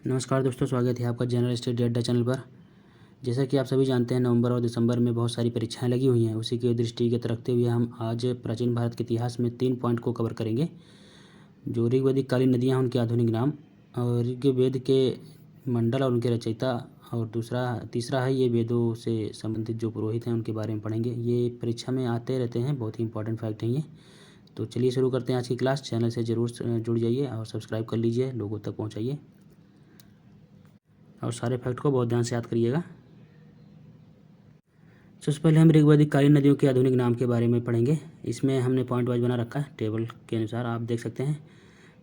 नमस्कार दोस्तों, स्वागत है आपका जनरल स्टडी अड्डा चैनल पर। जैसा कि आप सभी जानते हैं, नवंबर और दिसंबर में बहुत सारी परीक्षाएं लगी हुई हैं। उसी के दृष्टिगत रखते हुए हम आज प्राचीन भारत के इतिहास में 3 पॉइंट को कवर करेंगे। जो ऋग्वैदिक कालीन नदियाँ हैं उनके आधुनिक नाम, और ऋग्वेद के मंडल और उनके रचयिता, और तीसरा है ये वेदों से संबंधित जो पुरोहित हैं उनके बारे में पढ़ेंगे। ये परीक्षा में आते रहते हैं, बहुत ही इंपॉर्टेंट फैक्ट हैं ये। तो चलिए शुरू करते हैं आज की क्लास। चैनल से ज़रूर जुड़ जाइए और सब्सक्राइब कर लीजिए, लोगों तक पहुँचाइए और सारे फैक्ट को बहुत ध्यान से याद करिएगा। सबसे पहले हम ऋग्वैदिक कालीन नदियों के आधुनिक नाम के बारे में पढ़ेंगे। इसमें हमने पॉइंट वाइज बना रखा है, टेबल के अनुसार आप देख सकते हैं।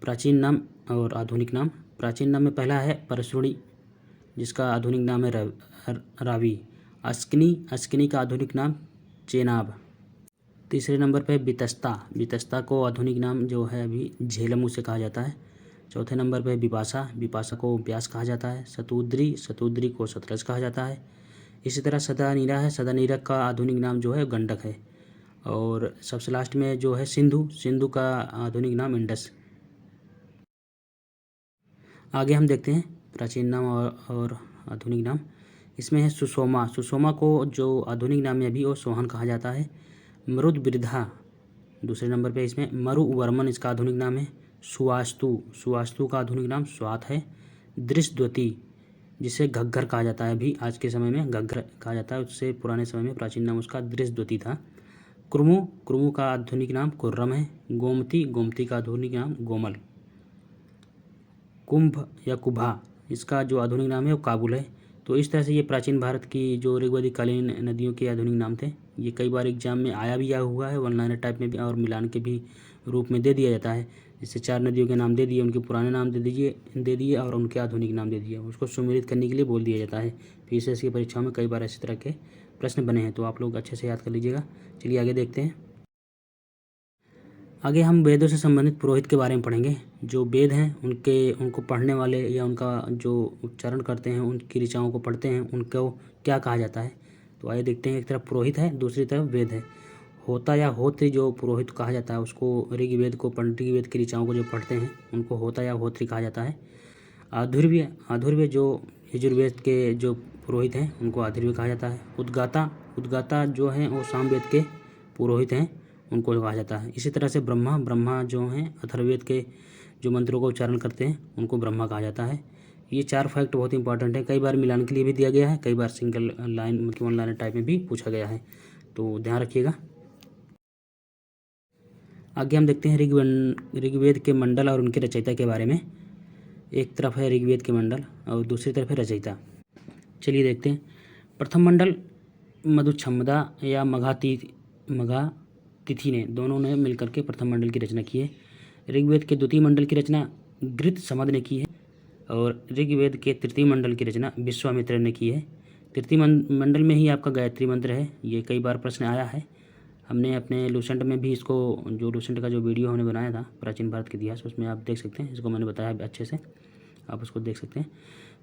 प्राचीन नाम और आधुनिक नाम। प्राचीन नाम में पहला है परशुणी, जिसका आधुनिक नाम है रावी। अस्किनी का आधुनिक नाम चेनाब। तीसरे नंबर पर बितस्ता को आधुनिक नाम जो है अभी झेलम उसे कहा जाता है। चौथे नंबर पर विपाशा को व्यास कहा जाता है। शतुद्री को शतरज कहा जाता है। इसी तरह सदानीरा का आधुनिक नाम जो है गंडक है। और सबसे लास्ट में जो है सिंधु का आधुनिक नाम इंडस। आगे हम देखते हैं प्राचीन नाम और आधुनिक नाम। इसमें है सुषोमा को जो आधुनिक नाम में अभी वो सोहन कहा जाता है। मरुदबिरधा दूसरे नंबर पे, इसमें मरुवर्मन इसका आधुनिक नाम है। सुवास्तु का आधुनिक नाम स्वात है। दृशद्वती, जिसे घग्गर कहा जाता है, अभी आज के समय में घग्गर कहा जाता है, उससे पुराने समय में प्राचीन नाम उसका दृशद्वती था। कुर्मु का आधुनिक नाम कुर्रम है। गोमती का आधुनिक नाम गोमल। कुंभ या कुभा, इसका जो आधुनिक नाम है वो काबुल है। तो इस तरह से ये प्राचीन भारत की जो ऋग्वैदिक कालीन नदियों के आधुनिक नाम थे। ये कई बार एग्जाम में आया हुआ है, वन लाइनर टाइप में भी और मिलान के भी रूप में दे दिया जाता है। जैसे 4 नदियों के नाम दे दिए, उनके पुराने नाम दे दिए और उनके आधुनिक नाम दे दिए, उसको सुमेलित करने के लिए बोल दिया जाता है। पीसीएस की परीक्षाओं में कई बार इसी तरह के प्रश्न बने हैं, तो आप लोग अच्छे से याद कर लीजिएगा। चलिए आगे देखते हैं। आगे हम वेदों से संबंधित पुरोहित के बारे में पढ़ेंगे। जो वेद हैं उनको पढ़ने वाले या उनका जो उच्चारण करते हैं, उनकी ऋचाओं को पढ़ते हैं, उनको क्या कहा जाता है। तो आइए देखते हैं। एक तरफ पुरोहित है, दूसरी तरफ वेद है। होता या होत्री जो पुरोहित कहा जाता है उसको ऋग्वेद की ऋचाओं को जो पढ़ते हैं उनको होता या होत्री कहा जाता है। आधुर्य जो यजुर्वेद के जो पुरोहित हैं उनको आधुर्य कहा जाता है। उद्गाता जो हैं वो सामवेद के पुरोहित हैं, उनको कहा जाता है। इसी तरह से ब्रह्मा जो हैं अथर्ववेद के जो मंत्रों का उच्चारण करते हैं उनको ब्रह्मा कहा जाता है। ये 4 फैक्ट बहुत इंपॉर्टेंट है, कई बार मिलान के लिए भी दिया गया है, कई बार सिंगल लाइन मतलब वन लाइन टाइप में भी पूछा गया है, तो ध्यान रखिएगा। आगे हम देखते हैं ऋग्वेद के मंडल और उनके रचयिता के बारे में। एक तरफ है ऋग्वेद के मंडल और दूसरी तरफ है रचयिता। चलिए देखते हैं। प्रथम मंडल मधुछम्मदा या मघा तिथि ने दोनों ने मिलकर के प्रथम मंडल की रचना की है। ऋग्वेद के द्वितीय मंडल की रचना घृत समद ने की है और ऋग्वेद के तृतीय मंडल की रचना विश्वामित्र ने की है। तृतीय मंडल में ही आपका गायत्री मंत्र है। ये कई बार प्रश्न आया है, हमने अपने लूसेंट में भी इसको जो लूसेंट का जो वीडियो हमने बनाया था प्राचीन भारत के इतिहास, उसमें आप देख सकते हैं, इसको मैंने बताया अच्छे से, आप उसको देख सकते हैं।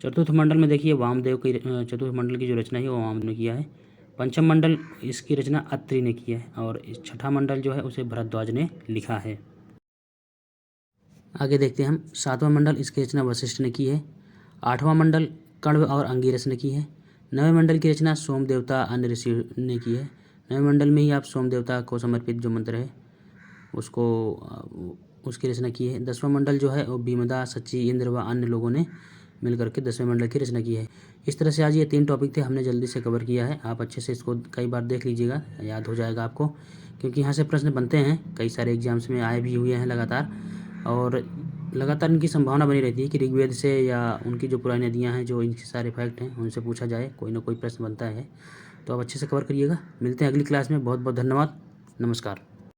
चतुर्थ मंडल में देखिए वामदेव की चतुर्थ मंडल की जो रचना है वो वामदेव ने किया है। पंचम मंडल इसकी रचना अत्रि ने की है और छठा मंडल जो है उसे भरद्वाज ने लिखा है। आगे देखते हैं हम। 7वां मंडल इसकी रचना वशिष्ठ ने की है। 8वां मंडल कण्व और अंगिरस ने की है। 9वें मंडल की रचना सोम देवता अन्य ऋषि ने की है। 9वें मंडल में ही आप सोम देवता को समर्पित जो मंत्र है उसकी रचना की है। 10वां मंडल जो है वो भीमदा, सची, इंद्र व अन्य लोगों ने मिलकर के 10वें मंडल की रचना की है। इस तरह से आज ये 3 टॉपिक थे, हमने जल्दी से कवर किया है। आप अच्छे से इसको कई बार देख लीजिएगा, याद हो जाएगा आपको, क्योंकि यहाँ से प्रश्न बनते हैं, कई सारे एग्जाम्स में आए भी हुए हैं लगातार, और लगातार इनकी संभावना बनी रहती है कि ऋग्वेद से या उनकी जो पुरानी नदियाँ हैं, जो इनके सारे फैक्ट हैं, उनसे पूछा जाए, कोई ना कोई प्रश्न बनता है। तो आप अच्छे से कवर करिएगा। मिलते हैं अगली क्लास में। बहुत बहुत धन्यवाद। नमस्कार।